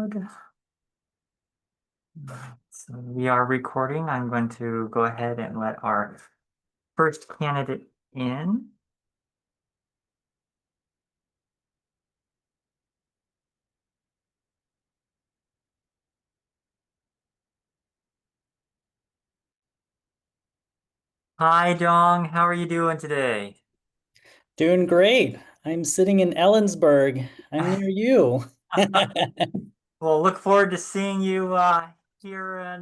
mode. So we are recording. I'm going to go ahead and let our first candidate in. Hi, Dong. How are you doing today? Doing great. I'm sitting in Ellensburg. I'm near you. Well, look forward to seeing you here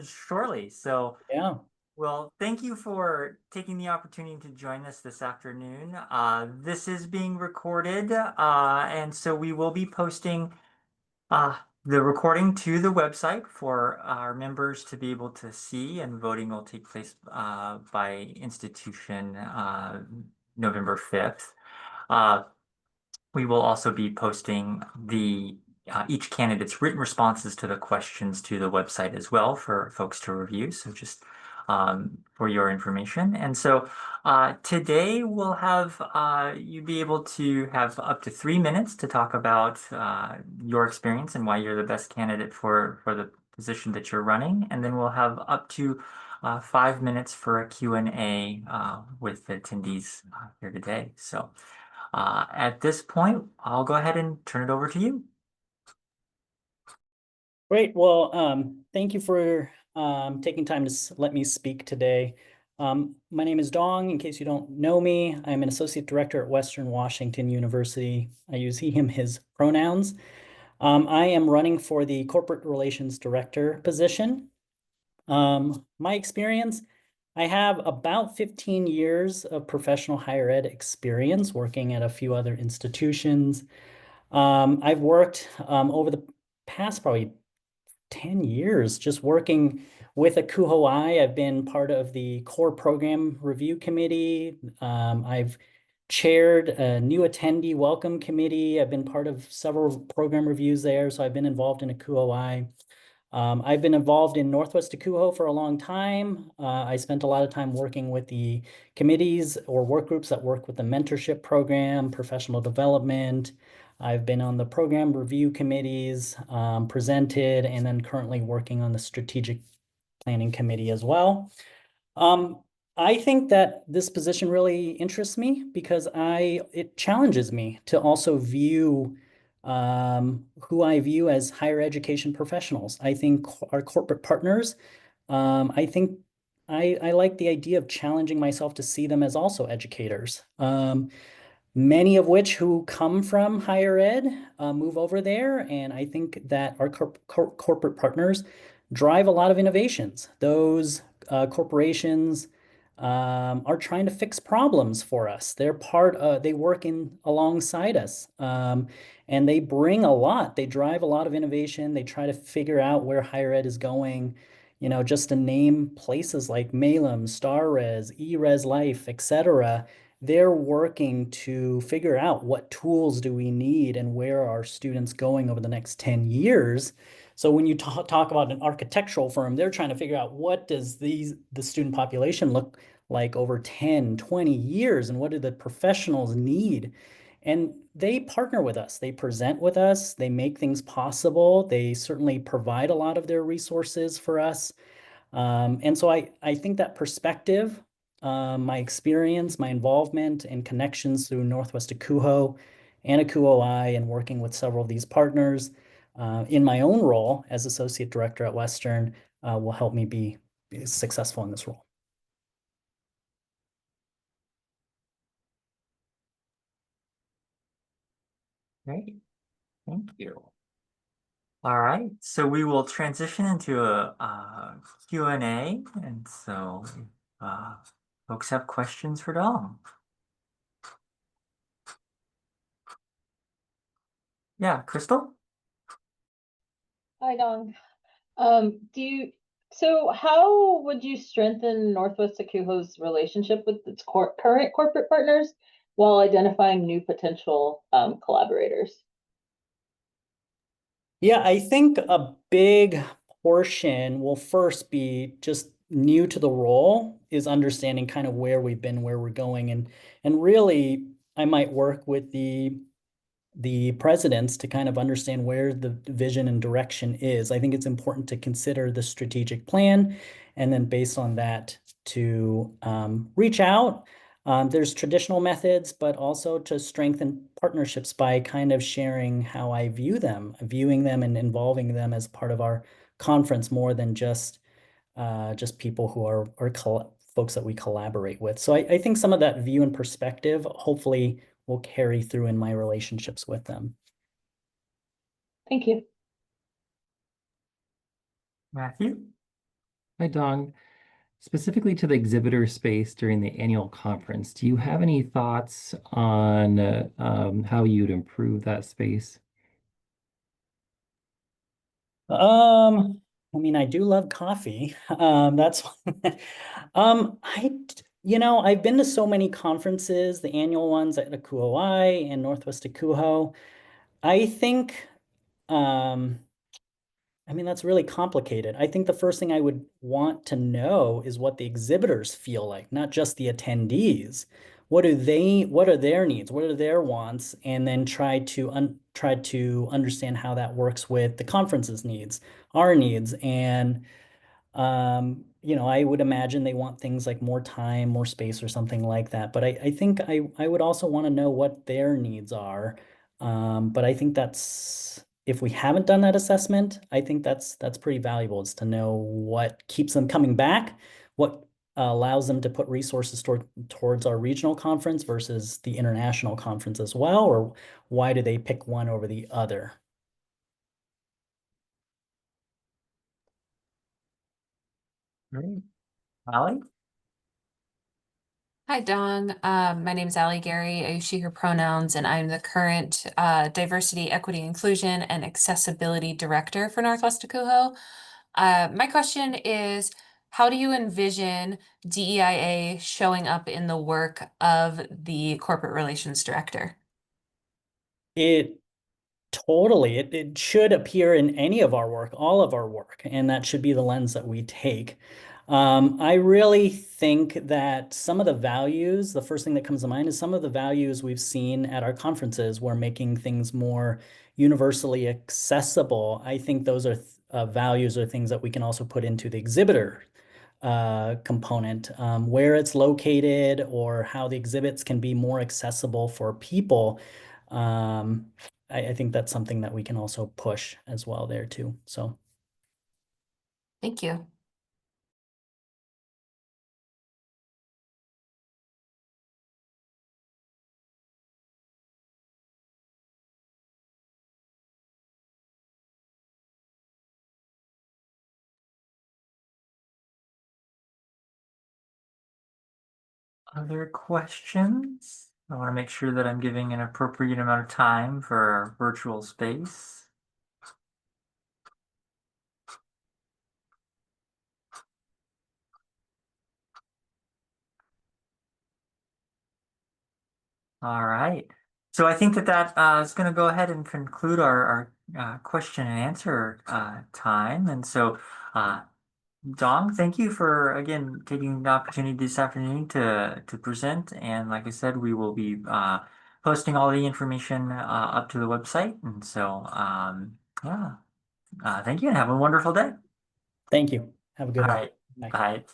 shortly. So, Yeah. well, thank you for taking the opportunity to join us this afternoon. This is being recorded, and so we will be posting Uh, the recording to the website for our members to be able to see, and voting will take place by institution November 5th. Uh, we will also be posting the each candidate's written responses to the questions to the website as well for folks to review. So just for your information. And so today we'll have you be able to have up to 3 minutes to talk about your experience and why you're the best candidate for the position that you're running. And then we'll have up to 5 minutes for a Q&A with the attendees here today. So at this point, I'll go ahead and turn it over to you. Great. Well, thank you for taking time to let me speak today. My name is Dong. In case you don't know me, I'm an associate director at Western Washington University. I use he, him, his pronouns. I am running for the corporate relations director position. My experience, I have about 15 years of professional higher ed experience working at a few other institutions. I've worked over the past probably 10 years just working with NWACUHO. I've been part of the core program review committee. I've chaired a new attendee welcome committee. I've been part of several program reviews there, so I've been involved in NWACUHO. I've been involved in Northwest NWACUHO for a long time. I spent a lot of time working with the committees or work groups that work with the mentorship program, professional development. I've been on the program review committees, presented, and then currently working on the strategic planning committee as well. Um, I think that this position really interests me because it challenges me to also view who I view as higher education professionals. I think our corporate partners, I think I like the idea of challenging myself to see them as also educators. Many of which who come from higher ed move over there. And I think that our corporate partners drive a lot of innovations. Those corporations are trying to fix problems for us. They work in alongside us. And they bring a lot. They drive a lot of innovation. They try to figure out where higher ed is going. Just to name places like Malum, StarRes, eRes Life, etc. They're working to figure out what tools do we need and where are our students going over the next 10 years. So when you talk about an architectural firm, they're trying to figure out what does the student population look like over 10, 20 years, and what do the professionals need? And they partner with us, they present with us, they make things possible. They certainly provide a lot of their resources for us. And so I think that perspective, my experience, my involvement and connections through Northwest NWACUHO and NWACUHO and working with several of these partners in my own role as associate director at Western will help me be successful in this role. Great. Thank you. All right. So we will transition into a Q&A. And so uh, folks have questions for Dom. Yeah, Crystal? Hi, Dong. So how would you strengthen Northwest NWACUHO's relationship with its current corporate partners while identifying new potential collaborators? Yeah, I think a big portion will first be just new to the role is understanding kind of where we've been, where we're going. And really, I might work with the the presidents to kind of understand where the vision and direction is. I think it's important to consider the strategic plan, and then based on that to reach out. There's traditional methods, but also to strengthen partnerships by kind of sharing how I view them, viewing them and involving them as part of our conference more than just people who are folks that we collaborate with. So I think some of that view and perspective hopefully will carry through in my relationships with them. Thank you. Matthew? Hi, Dong. Specifically to the exhibitor space during the annual conference, do you have any thoughts on how you'd improve that space? I mean, I do love coffee. That's I've been to so many conferences, the annual ones at NWACUHO and Northwest NWACUHO. I think I mean, that's really complicated. I think the first thing I would want to know is what the exhibitors feel like, not just the attendees. What are their needs? What are their wants? And then try to understand how that works with the conference's needs, our needs. And I would imagine they want things like more time, more space, or something like that. But I think I would also want to know what their needs are. But I think if we haven't done that assessment, I think that's pretty valuable, is to know what keeps them coming back, what allows them to put resources towards our regional conference versus the international conference as well, or why do they pick one over the other? Great. Allie? Hi, Dawn. My name is Allie Gary. I use she, her pronouns, and I'm the current Diversity, Equity, Inclusion, and Accessibility Director for Northwest NWACUHO. My question is, how do you envision DEIA showing up in the work of the Corporate Relations Director? It should appear in any of our work, all of our work, and that should be the lens that we take. I really think that some of the values, the first thing that comes to mind is some of the values we've seen at our conferences, we're making things more universally accessible. I think those are values or things that we can also put into the exhibitor component, where it's located or how the exhibits can be more accessible for people. I think that's something that we can also push as well there too. So Thank you. Other questions? I want to make sure that I'm giving an appropriate amount of time for our virtual space. All right. So I think that is going to go ahead and conclude our question and answer time. And so, Dong, thank you for, again, taking the opportunity this afternoon to present. And like I said, we will be posting all the information up to the website. And so, yeah, thank you and have a wonderful day. thank you. Have a good All one. right. Bye. Bye.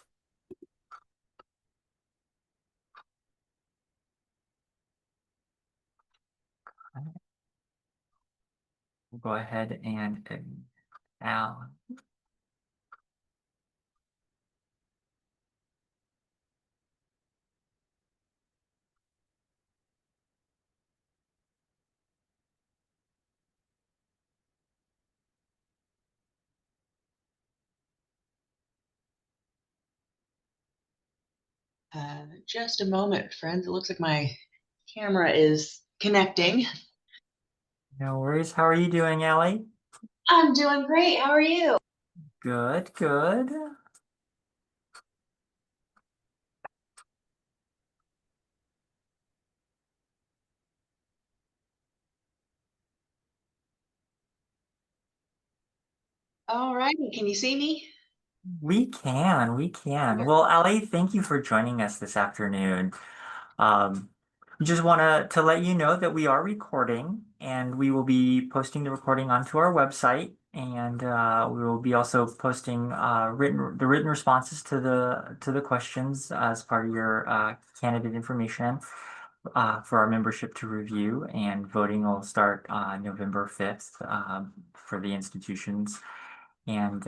We'll go ahead and now. Just a moment, friends. It looks like my camera is connecting. No worries. How are you doing, Allie? I'm doing great. How are you? Good, good. All righty. Can you see me? We can, we can. Okay. Well, Allie, thank you for joining us this afternoon. We just want to let you know that we are recording, and we will be posting the recording onto our website, and we will be also posting the written responses to the questions as part of your candidate information for our membership to review. And voting will start November 5th for the institutions. And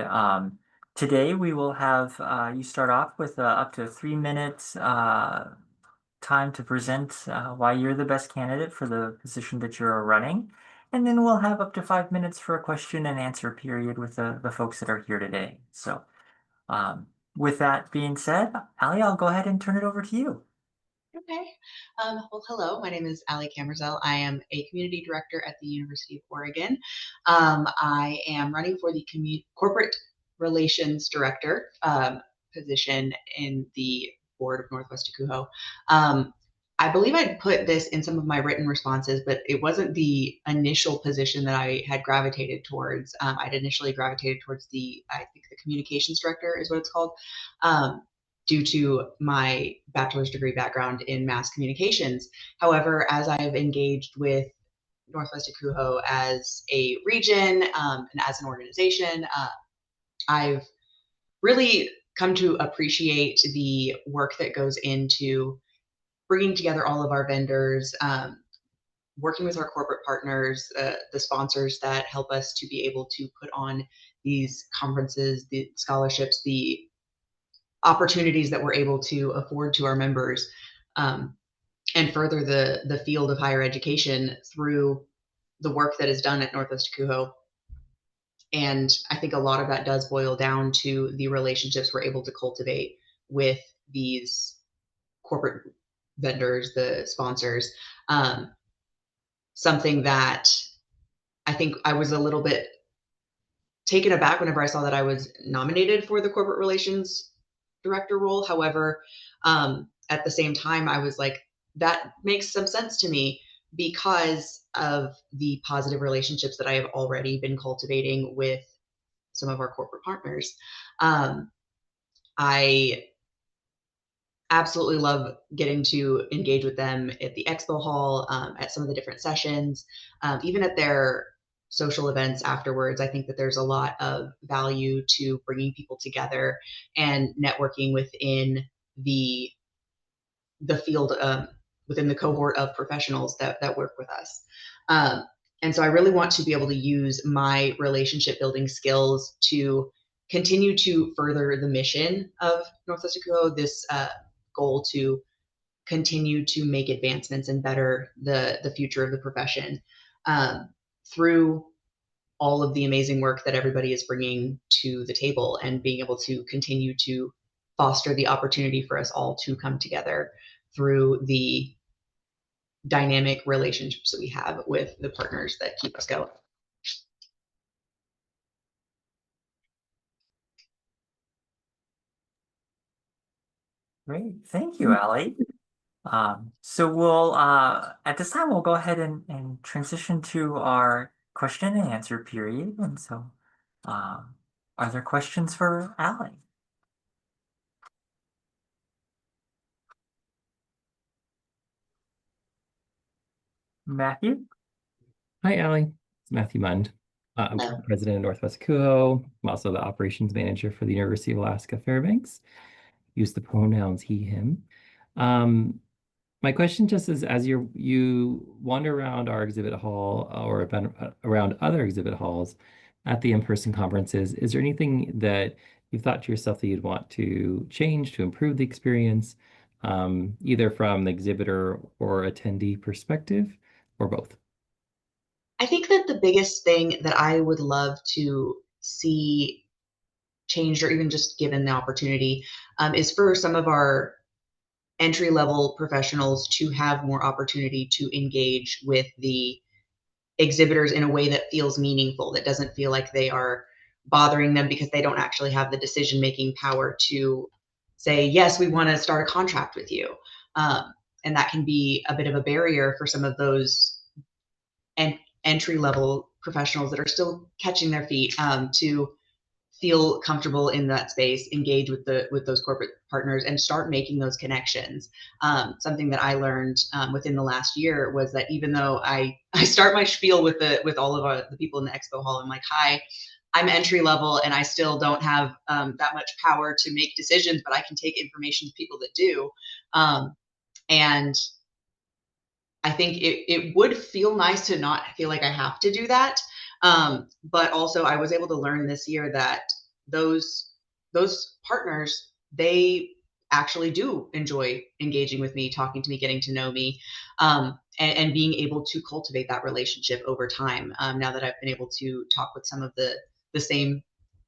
today we will have you start off with up to 3 minutes time to present why you're the best candidate for the position that you're running. And then we'll have up to 5 minutes for a question and answer period with the folks that are here today. So with that being said, Allie, I'll go ahead and turn it over to you. Okay. Well, hello, my name is Allie Kammerzell. I am a community director at the University of Oregon. I am running for the corporate relations director position in the board of Northwest ACUHO. I believe I'd put this in some of my written responses, but it wasn't the initial position that I had gravitated towards. I'd initially gravitated towards I think the communications director is what it's called. Due to my bachelor's degree background in mass communications. However, as I've engaged with Northwest ACUHO as a region and as an organization, I've really come to appreciate the work that goes into bringing together all of our vendors, working with our corporate partners, the sponsors that help us to be able to put on these conferences, the scholarships, the opportunities that we're able to afford to our members, and further the field of higher education through the work that is done at Northwest ACUHO. And I think a lot of that does boil down to the relationships we're able to cultivate with these corporate vendors, the sponsors. Something that I think I was a little bit taken aback whenever I saw that I was nominated for the corporate relations director role. However, at the same time, I was like, that makes some sense to me because of the positive relationships that I have already been cultivating with some of our corporate partners. I absolutely love getting to engage with them at the expo hall, at some of the different sessions, even at their social events afterwards. I think that there's a lot of value to bringing people together and networking within the field, within the cohort of professionals that work with us. And so I really want to be able to use my relationship building skills to continue to further the mission of Northwest ACUHO, this goal to continue to make advancements and better the future of the profession through all of the amazing work that everybody is bringing to the table, and being able to continue to foster the opportunity for us all to come together through the dynamic relationships that we have with the partners that keep us going. Great, thank you, Allie. So we'll at this time we'll go ahead and transition to our question and answer period. And so are there questions for Allie? Matthew? Hi, Allie. It's Matthew Mund. I'm Hello. president of Northwest ACUHO. I'm also the operations manager for the University of Alaska Fairbanks. Use the pronouns he, him. My question just is, as you wander around our exhibit hall or around other exhibit halls at the in-person conferences, is there anything that you've thought to yourself that you'd want to change to improve the experience, either from the exhibitor or attendee perspective, or both? I think that the biggest thing that I would love to see changed, or even just given the opportunity, is for some of our entry-level professionals to have more opportunity to engage with the exhibitors in a way that feels meaningful, that doesn't feel like they are bothering them because they don't actually have the decision-making power to say, yes, we want to start a contract with you. And that can be a bit of a barrier for some of those entry-level professionals that are still catching their feet, to feel comfortable in that space, engage with those corporate partners, and start making those connections. Something that I learned within the last year was that even though I start my spiel with all of the people in the expo hall, I'm like, hi, I'm entry level and I still don't have that much power to make decisions, but I can take information to people that do. And I think it would feel nice to not feel like I have to do that. But also I was able to learn this year that those partners, they actually do enjoy engaging with me, talking to me, getting to know me, and being able to cultivate that relationship over time. Now that I've been able to talk with some of the same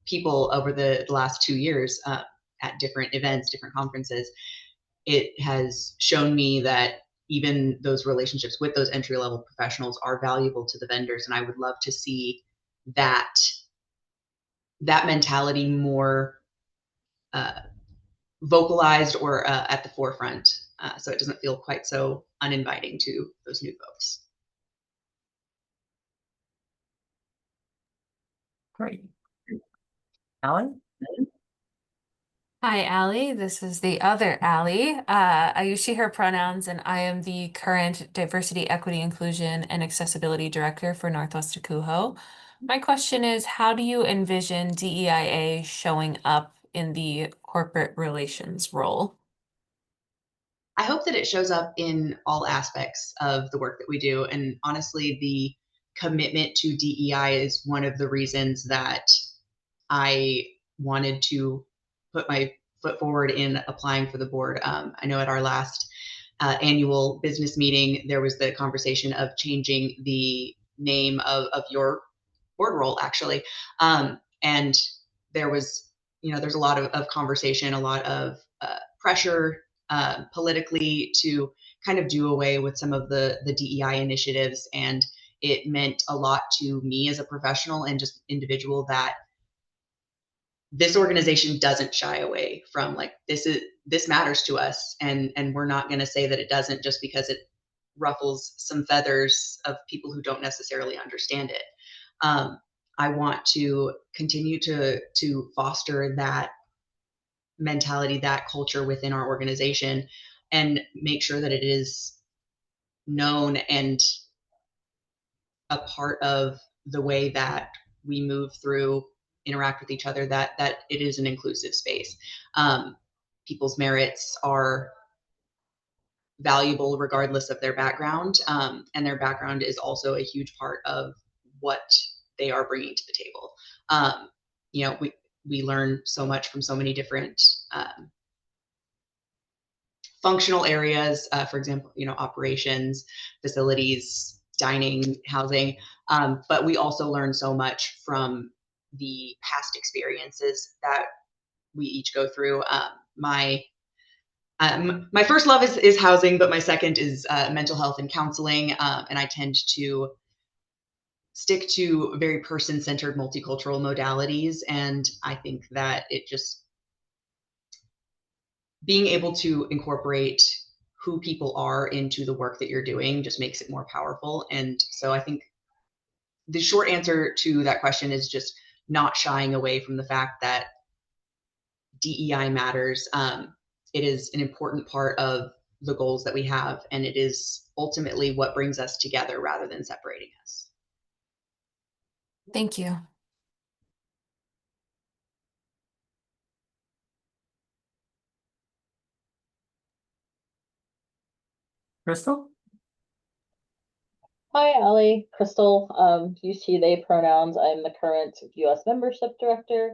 people over the last 2 years at different events, different conferences, it has shown me that even those relationships with those entry-level professionals are valuable to the vendors. And I would love to see that mentality more vocalized or at the forefront, so it doesn't feel quite so uninviting to those new folks. Great. Allie? Hi, Allie. This is the other Allie. I use she, her pronouns, and I am the current Diversity, Equity, Inclusion, and Accessibility Director for Northwest NWACUHO. My question is, how do you envision DEIA showing up in the corporate relations role? I hope that it shows up in all aspects of the work that we do. And honestly, the commitment to DEI is one of the reasons that I wanted to put my foot forward in applying for the board. I know at our last annual business meeting, there was the conversation of changing the name of your board role, actually. And there was, there's a lot of conversation, a lot of pressure politically to kind of do away with some of the DEI initiatives. And it meant a lot to me as a professional and just individual that this organization doesn't shy away from, like, this matters to us, and we're not going to say that it doesn't just because it ruffles some feathers of people who don't necessarily understand it. I want to continue to foster that mentality, that culture within our organization, and make sure that it is known and a part of the way that we move through, interact with each other, that it is an inclusive space. People's merits are valuable regardless of their background, and their background is also a huge part of what they are bringing to the table. We learn so much from so many different functional areas, for example, operations, facilities, dining, housing, but we also learn so much from the past experiences that we each go through. My first love is housing, but my second is mental health and counseling, and I tend to stick to very person-centered multicultural modalities, and I think that it just being able to incorporate who people are into the work that you're doing just makes it more powerful. And so I think the short answer to that question is just not shying away from the fact that DEI matters. It is an important part of the goals that we have, and it is ultimately what brings us together rather than separating us. Thank you. Crystal? Hi, Allie. Crystal. Use she, they pronouns. I'm the current US membership director.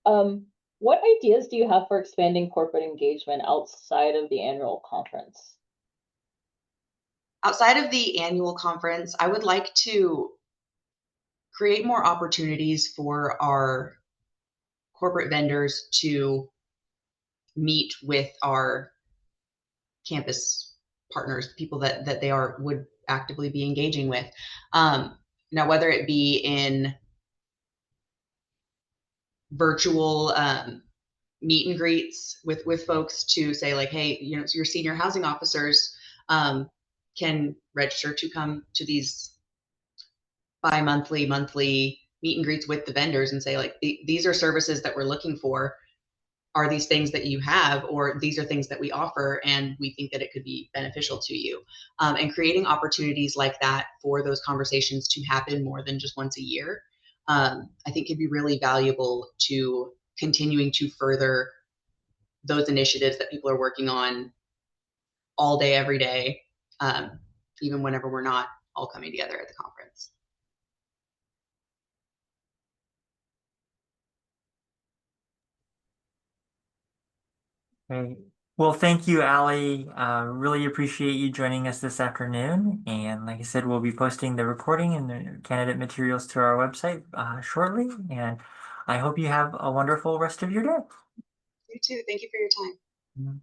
What ideas do you have for expanding corporate engagement outside of the annual conference? Outside of the annual conference, I would like to create more opportunities for our corporate vendors to meet with our campus partners, people that they would actively be engaging with. Now, whether it be in virtual meet and greets with folks to say, like, hey, your senior housing officers can register to come to these bi-monthly, monthly meet and greets with the vendors and say, like, these are services that we're looking for. Are these things that you have, or these are things that we offer and we think that it could be beneficial to you? And creating opportunities like that for those conversations to happen more than just once a year, I think could be really valuable to continuing to further those initiatives that people are working on all day, every day, even whenever we're not all coming together at the conference. Great. Well, thank you, Allie. Really appreciate you joining us this afternoon. And like I said, we'll be posting the recording and the candidate materials to our website shortly. And I hope you have a wonderful rest of your day. You too. Thank you for your time. Mhm.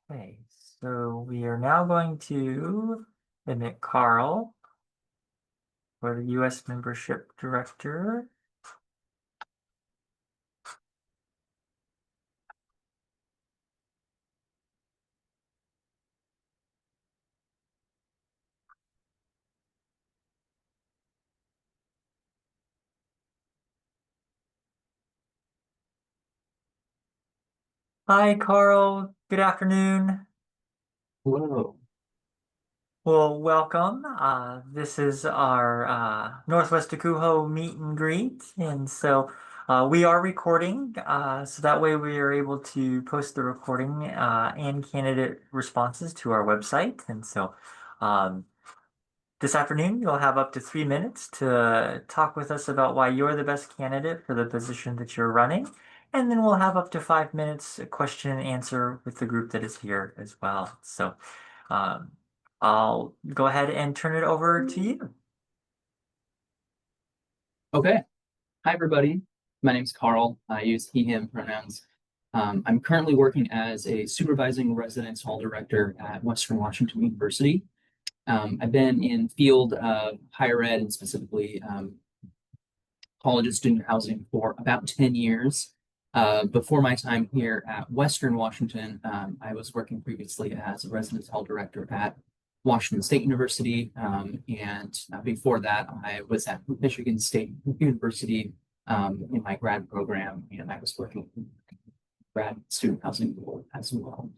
Okay, so we are now going to admit Karl for the U.S. Membership Director. Hi, Karl. Good afternoon. Hello. Well, welcome. This is our Northwest NWACUHO meet and greet. And so we are recording, so that way we are able to post the recording and candidate responses to our website. And so this afternoon, you'll have up to 3 minutes to talk with us about why you're the best candidate for the position that you're running. And then we'll have up to 5 minutes question and answer with the group that is here as well. So I'll go ahead and turn it over to you. Okay. Hi, everybody. My name's Karl. I use he, him pronouns. I'm currently working as a supervising residence hall director at Western Washington University. I've been in field higher ed and specifically college and student housing for about 10 years. Before my time here at Western Washington, I was working previously as a residence hall director at Washington State University. And before that, I was at Michigan State University in my grad program, and I was working in grad student housing as well.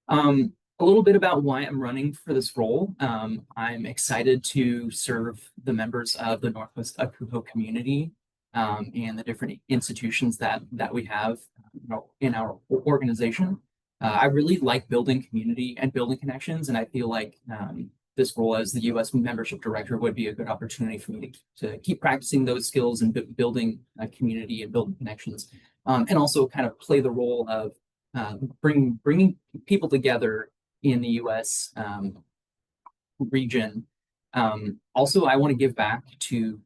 A little bit about why I'm running for this role. I'm excited to serve the members of the Northwest NWACUHO community and the different institutions that we have in our organization. I really like building community and building connections, and I feel like this role as the U.S. membership director would be a good opportunity for me to keep practicing those skills and building a community and building connections, and also kind of play the role of bringing people together in the U.S. Region. Also, I want to give back to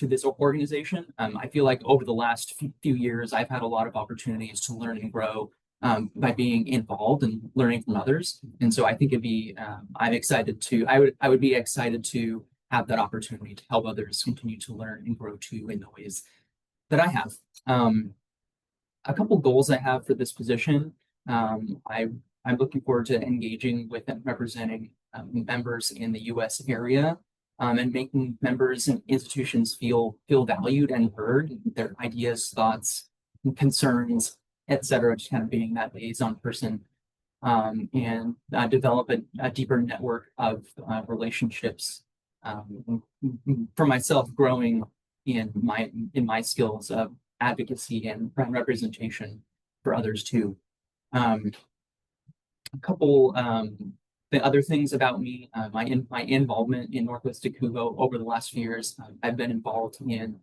this organization. I feel like over the last few years, I've had a lot of opportunities to learn and grow by being involved and learning from others. And so I think it'd be, I'm excited to, I would be excited to have that opportunity to help others continue to learn and grow too in the ways that I have. A couple goals I have for this position. I'm looking forward to engaging with and representing members in the U.S. area and making members and institutions feel valued and heard, their ideas, thoughts, and concerns, etc. Just kind of being that liaison person and develop a deeper network of relationships for myself, growing in my skills of advocacy and representation for others too. A couple the other things about me, my involvement in Northwest NWACUHO over the last few years. I've been involved in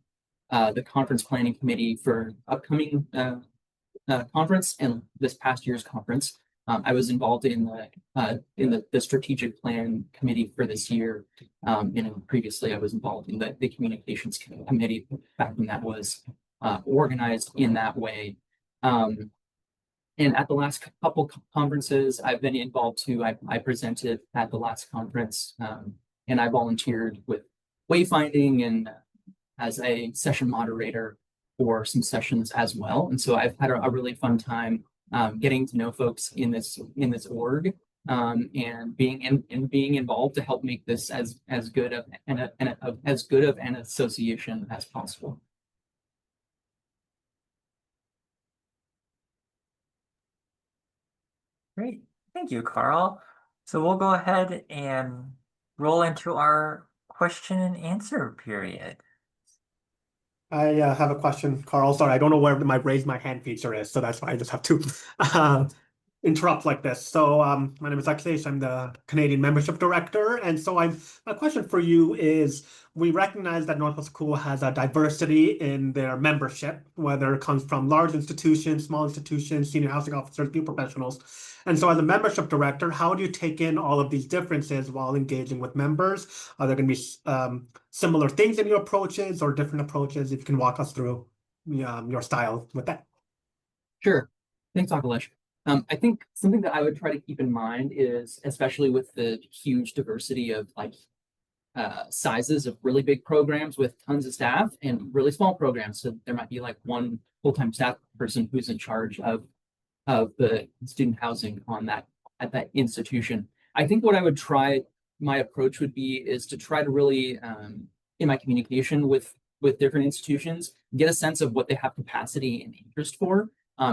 the conference planning committee for upcoming conference and this past year's conference. I was involved in the strategic plan committee for this year. And previously I was involved in the communications committee back when that was organized in that way. And at the last couple conferences I've been involved too, I presented at the last conference and I volunteered with wayfinding and as a session moderator for some sessions as well. And so I've had a really fun time getting to know folks in this org and being involved to help make this as good of as good of an association as possible. Great. Thank you, Karl. So we'll go ahead and roll into our question and answer period. I have a question, Karl. Sorry, I don't know where my raise my hand feature is, so that's why I just have to interrupt like this. So my name is Alexis. I'm the Canadian Membership Director. And so my question for you is, we recognize that NWACUHO has a diversity in their membership, whether it comes from large institutions, small institutions, senior housing officers, new professionals. And so as a membership director, how do you take in all of these differences while engaging with members? Are there going to be similar things in your approaches or different approaches? If you can walk us through your style with that. Sure. Thanks, Akalesh. I think something that I would try to keep in mind is, especially with the huge diversity of like sizes of really big programs with tons of staff and really small programs. So there might be like one full-time staff person who's in charge of the student housing on that at that institution. I think what I would try, my approach would be is to try to really in my communication with different institutions, get a sense of what they have capacity and interest for.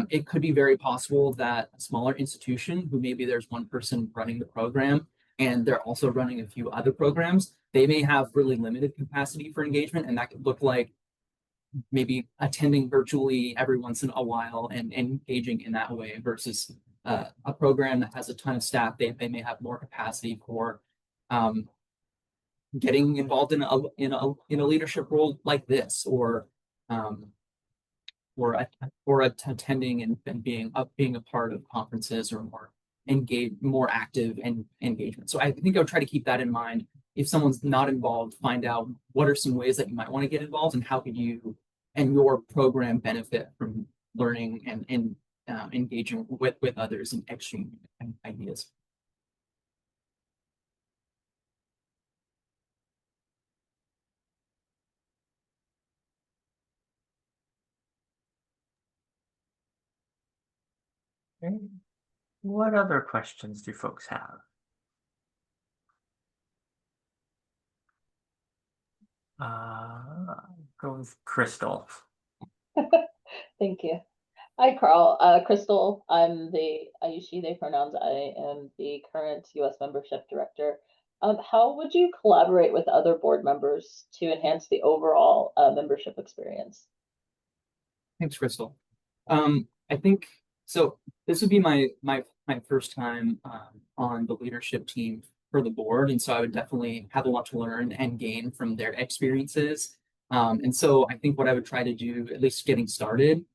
It could be very possible that a smaller institution, who maybe there's one person running the program and they're also running a few other programs, they may have really limited capacity for engagement, and that could look like maybe attending virtually every once in a while and engaging in that way versus a program that has a ton of staff. They may have more capacity for getting involved in a leadership role like this, or attending and being a part of conferences, or more active and engagement. So I think I would try to keep that in mind. If someone's not involved, find out what are some ways that you might want to get involved, and how could you and your program benefit from learning and engaging with others and exchanging ideas. Okay. What other questions do folks have? Go with Crystal. Thank you. Hi, Karl. Crystal, I'm the I use she, they pronouns. I am the current U.S. Membership Director. How would you collaborate with other board members to enhance the overall membership experience? Thanks, Crystal. I think so. This would be my first time on the leadership team for the board, and so I would definitely have a lot to learn and gain from their experiences. And so I think what I would try to do, at least getting started,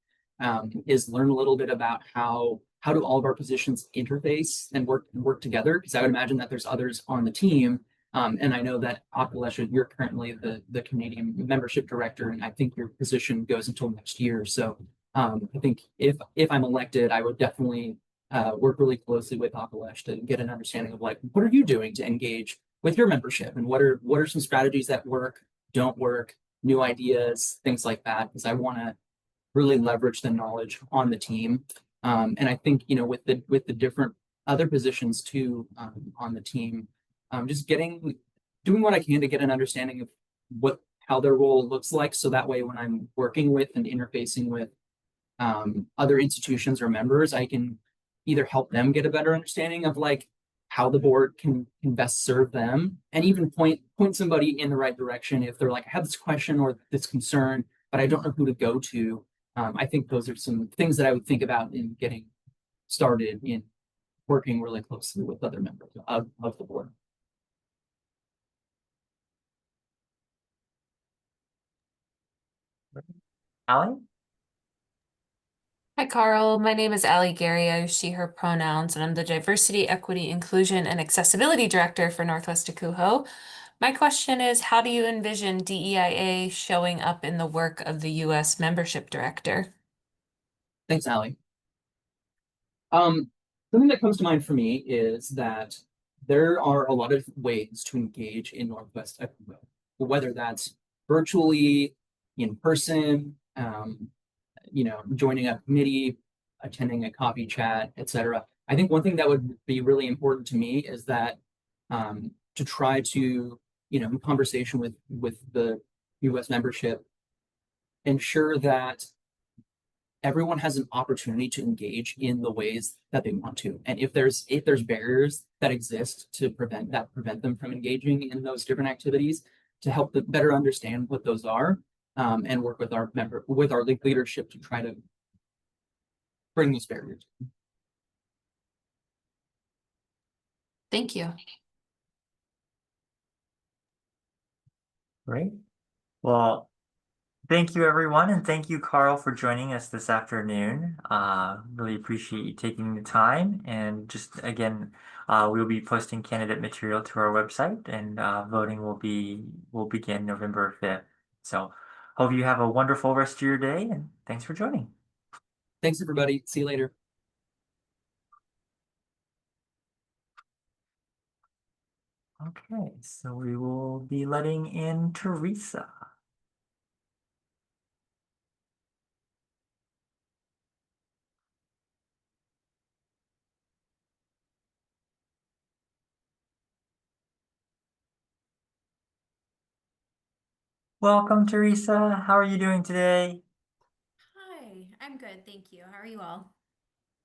is learn a little bit about how do all of our positions interface and work together, because I would imagine that there's others on the team. And I know that Akalesh, you're currently the Canadian Membership Director, and I think your position goes until next year. So I think if I'm elected, I would definitely work really closely with Akalesh to get an understanding of like, what are you doing to engage with your membership, and what are some strategies that work, don't work, new ideas, things like that, because I want to really leverage the knowledge on the team. And I think, with the different other positions too on the team, just doing what I can to get an understanding of how their role looks like, so that way when I'm working with and interfacing with other institutions or members, I can either help them get a better understanding of like how the board can best serve them, and even point somebody in the right direction if they're like, I have this question or this concern, but I don't know who to go to. I think those are some things that I would think about in getting started in working really closely with other members of the board. Allie? Hi, Karl. My name is Allie Gary. I use she, her pronouns, and I'm the Diversity, Equity, Inclusion, and Accessibility Director for Northwest NWACUHO. My question is, how do you envision DEIA showing up in the work of the U.S. Membership Director? Thanks, Allie. Something that comes to mind for me is that there are a lot of ways to engage in Northwest NWACUHO, whether that's virtually, in person, joining a committee, attending a coffee chat, etc. I think one thing that would be really important to me is that to try to, in conversation with the US membership, ensure that everyone has an opportunity to engage in the ways that they want to. And if there's barriers that exist to prevent them from engaging in those different activities, to help them better understand what those are, and work with our leadership to try to bring these barriers. Thank you. Great. Well, thank you, everyone, and thank you, Karl, for joining us this afternoon. Really appreciate you taking the time. And just again, we'll be posting candidate material to our website, and voting will begin November 5th. So, hope you have a wonderful rest of your day, and thanks for joining. Thanks, everybody. See you later. Okay, so we will be letting in Theresa. Welcome, Theresa. How are you doing today? Hi, I'm good, thank you. How are you all?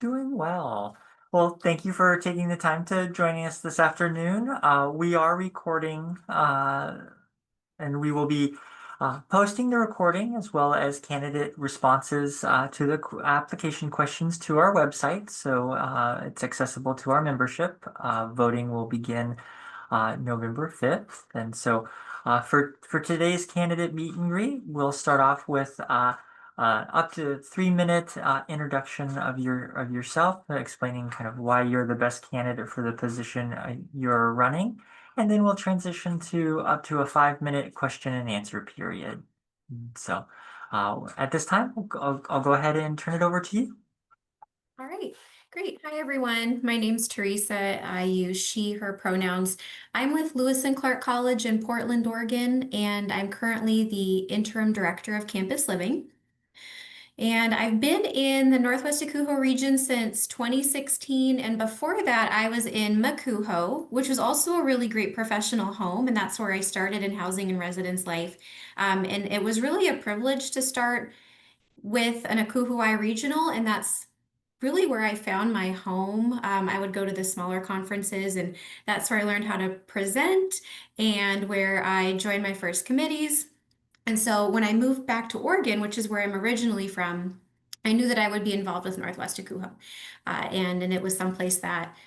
Doing well. Well, thank you for taking the time to joining us this afternoon. We are recording, and we will be posting the recording as well as candidate responses to the application questions to our website. So it's accessible to our membership. Voting will begin November 5th. And so for today's candidate meet and greet, we'll start off with up to 3-minute introduction of yourself, explaining kind of why you're the best candidate for the position you're running. And then we'll transition to up to a 5-minute question and answer period. So at this time, I'll go ahead and turn it over to you. All right, great. Hi, everyone. My name's Theresa. I use she, her pronouns. I'm with Lewis and Clark College in Portland, Oregon, and I'm currently the interim director of campus living. And I've been in the Northwest NWACUHO region since 2016. And before that, I was in NWACUHO, which was also a really great professional home. And that's where I started in housing and residence life. And it was really a privilege to start with an NWACUHO regional. And that's really where I found my home. I would go to the smaller conferences, and that's where I learned how to present and where I joined my first committees. And so when I moved back to Oregon, which is where I'm originally from, I knew that I would be involved with Northwest NWACUHO. And it was someplace that,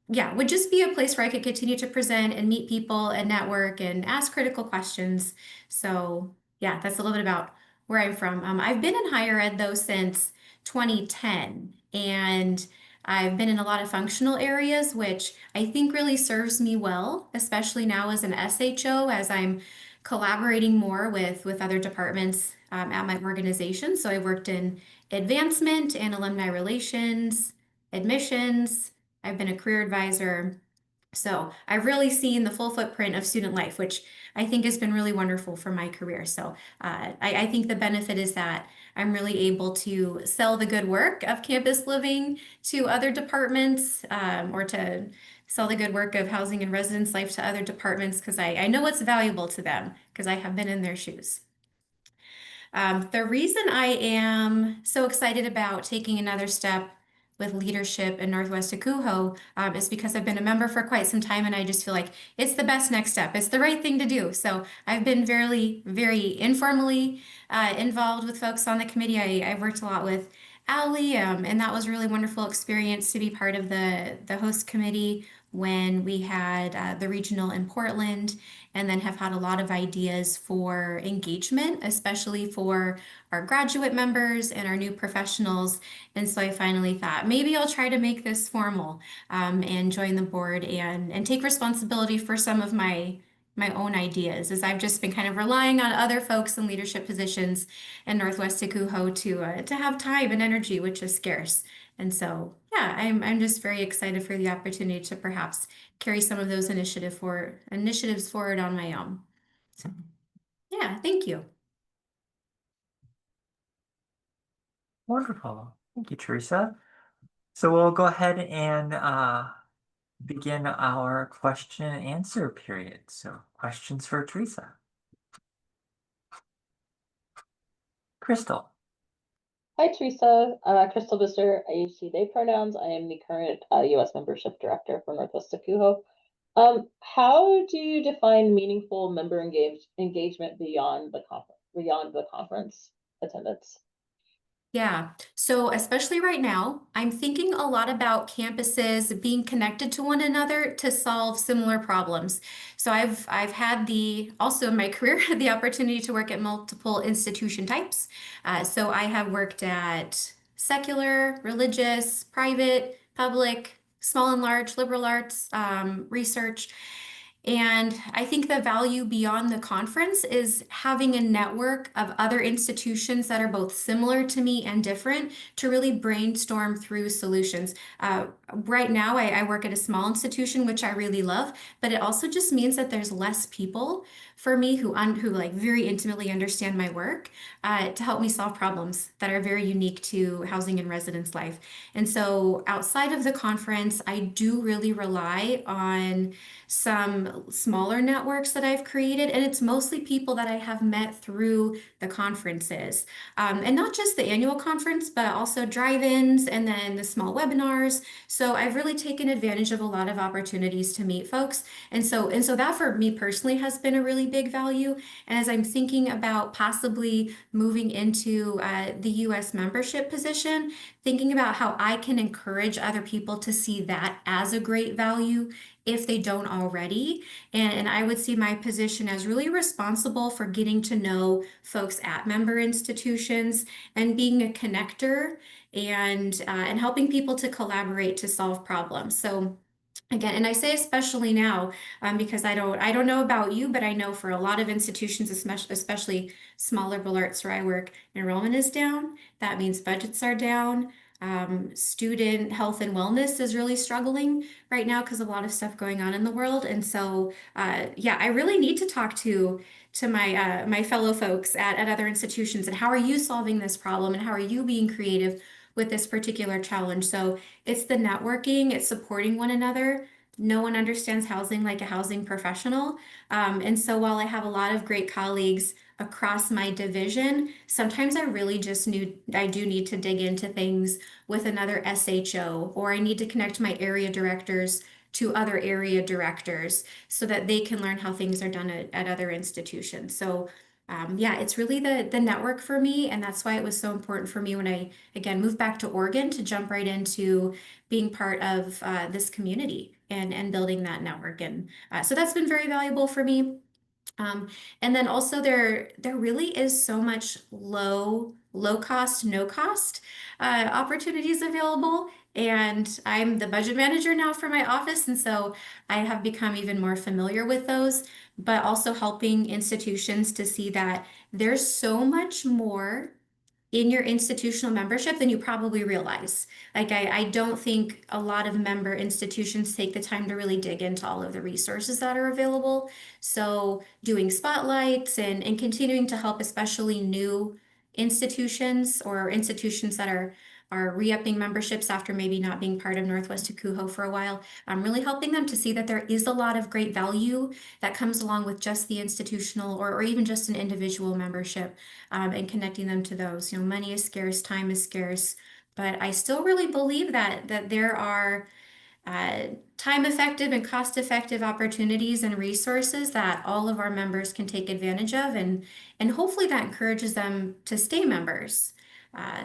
would just be a place where I could continue to present and meet people and network and ask critical questions. So yeah, that's a little bit about where I'm from. I've been in higher ed though since 2010, and I've been in a lot of functional areas, which I think really serves me well, especially now as an SHO, as I'm collaborating more with other departments at my organization. So I worked in advancement and alumni relations, admissions. I've been a career advisor. So I've really seen the full footprint of student life, which I think has been really wonderful for my career. So I think the benefit is that I'm really able to sell the good work of campus living to other departments, or to sell the good work of housing and residence life to other departments, because I know it's valuable to them because I have been in their shoes. The reason I am so excited about taking another step with leadership in Northwest NWACUHO is because I've been a member for quite some time, and I just feel like it's the best next step. It's the right thing to do. So I've been very, very informally involved with folks on the committee. I've worked a lot with Allie, and that was a really wonderful experience to be part of the host committee when we had the regional in Portland, and then have had a lot of ideas for engagement, especially for our graduate members and our new professionals. And so I finally thought maybe I'll try to make this formal, and join the board and take responsibility for some of my own ideas, as I've just been kind of relying on other folks in leadership positions in Northwest NWACUHO to have time and energy, which is scarce. And so, yeah, I'm just very excited for the opportunity to perhaps carry some of those initiatives forward on my own. So, yeah, thank you. Wonderful. Thank you, Theresa. So we'll go ahead and begin our question and answer period. So questions for Theresa. Crystal. Hi, Theresa. Crystal Visser. I use she, they pronouns. I am the current U.S. membership director for Northwest NWACUHO. How do you define meaningful member engagement beyond the conference attendance? Yeah, so especially right now, I'm thinking a lot about campuses being connected to one another to solve similar problems. So I've had also in my career the opportunity to work at multiple institution types. So I have worked at secular, religious, private, public, small and large, liberal arts, research. And I think the value beyond the conference is having a network of other institutions that are both similar to me and different to really brainstorm through solutions. Right now, I work at a small institution, which I really love, but it also just means that there's less people for me who like very intimately understand my work to help me solve problems that are very unique to housing and residence life. And so outside of the conference, I do really rely on some smaller networks that I've created, and it's mostly people that I have met through the conferences. And not just the annual conference, but also drive-ins and then the small webinars. So I've really taken advantage of a lot of opportunities to meet folks. And so that for me personally has been a really big value. And as I'm thinking about possibly moving into the US membership position, thinking about how I can encourage other people to see that as a great value if they don't already. And I would see my position as really responsible for getting to know folks at member institutions and being a connector and helping people to collaborate to solve problems. So again, and I say especially now because I don't know about you, but I know for a lot of institutions, especially smaller liberal arts where I work, enrollment is down. That means budgets are down. Student health and wellness is really struggling right now because of a lot of stuff going on in the world. And so, yeah, I really need to talk to my my fellow folks at other institutions and how are you solving this problem and how are you being creative with this particular challenge. So it's the networking, it's supporting one another. No one understands housing like a housing professional. And so while I have a lot of great colleagues across my division, sometimes I really just I do need to dig into things with another SHO, or I need to connect my area directors to other area directors so that they can learn how things are done at other institutions. So yeah, it's really the network for me, and that's why it was so important for me when I, again, moved back to Oregon to jump right into being part of this community and building that network. And so that's been very valuable for me. And then also there really is so much low cost, no cost opportunities available. And I'm the budget manager now for my office. And so I have become even more familiar with those, but also helping institutions to see that there's so much more in your institutional membership than you probably realize. Like I don't think a lot of member institutions take the time to really dig into all of the resources that are available. So doing spotlights and continuing to help especially new institutions or institutions that are re-upping memberships after maybe not being part of Northwest NWACUHO for a while. I'm really helping them to see that there is a lot of great value that comes along with just the institutional or even just an individual membership and connecting them to those. You know, money is scarce, time is scarce, but I still really believe that there are time-effective and cost-effective opportunities and resources that all of our members can take advantage of, and hopefully that encourages them to stay members.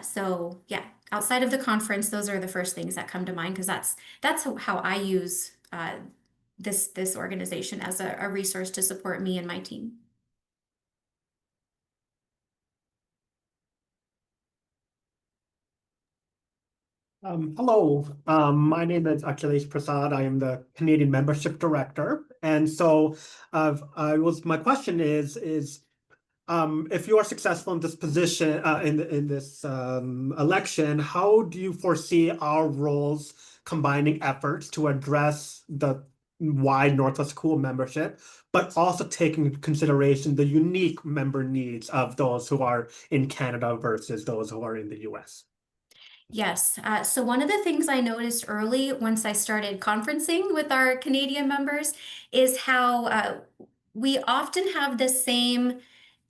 So yeah, outside of the conference, those are the first things that come to mind because that's how I use this organization as a resource to support me and my team. Hello, my name is Achilles Prasad. I am the Canadian Membership Director. And so my question is if you are successful in this position, in this election, how do you foresee our roles combining efforts to address the wide Northwest NWACUHO membership, but also taking into consideration the unique member needs of those who are in Canada versus those who are in the US? Yes. So one of the things I noticed early once I started conferencing with our Canadian members is how we often have the same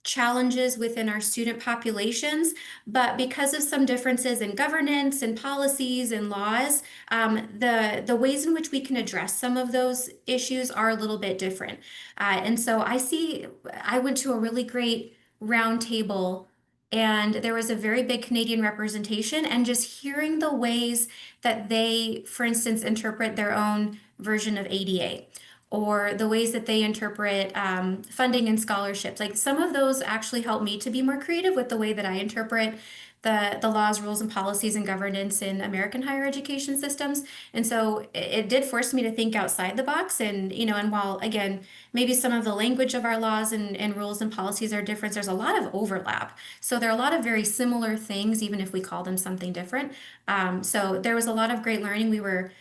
challenges within our student populations, but because of some differences in governance and policies and laws, the ways in which we can address some of those issues are a little bit different. And so I went to a really great roundtable, and there was a very big Canadian representation, and just hearing the ways that they, for instance, interpret their own version of ADA, or the ways that they interpret funding and scholarships. Like some of those actually help me to be more creative with the way that I interpret the laws, rules, and policies and governance in American higher education systems. And so it did force me to think outside the box. And, and while, again, maybe some of the language of our laws and rules and policies are different, there's a lot of overlap. So there are a lot of very similar things, even if we call them something different. So there was a lot of great learning. We were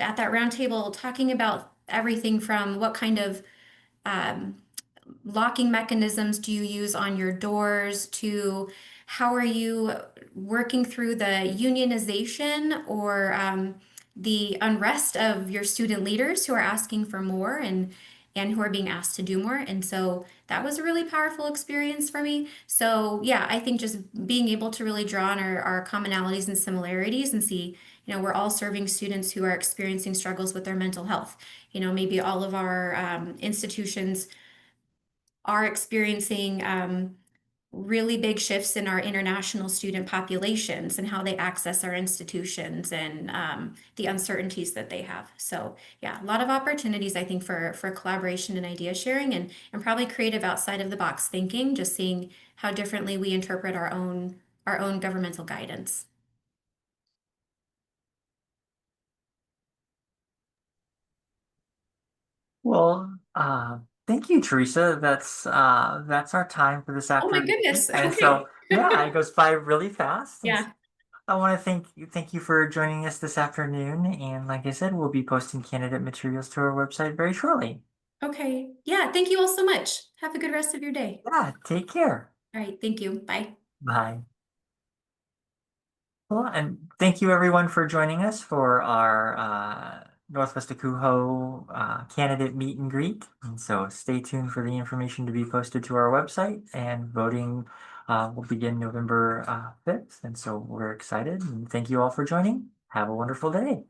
at that roundtable talking about everything from what kind of locking mechanisms do you use on your doors to how are you working through the unionization or the unrest of your student leaders who are asking for more and who are being asked to do more. And so that was a really powerful experience for me. So yeah, I think just being able to really draw on our commonalities and similarities and see, we're all serving students who are experiencing struggles with their mental health. Maybe all of our institutions are experiencing really big shifts in our international student populations and how they access our institutions and the uncertainties that they have. So yeah, a lot of opportunities, I think, for collaboration and idea sharing and probably creative outside of the box thinking, just seeing how differently we interpret our own governmental guidance. Well, thank you, Theresa. That's our time for this Oh my afternoon. goodness. And Okay. so yeah, it goes by really fast. And Yeah. I want to thank you for joining us this afternoon. And like I said, we'll be posting candidate materials to our website very shortly. Okay. Yeah. Thank you all so much. Have a good rest of your day. Yeah, take care. All right. Thank you. Bye. Bye. Well, and thank you everyone for joining us for our Northwest NWACUHO candidate meet and greet. And so stay tuned for the information to be posted to our website, and voting will begin November 5th. And so we're excited, and thank you all for joining. Have a wonderful day.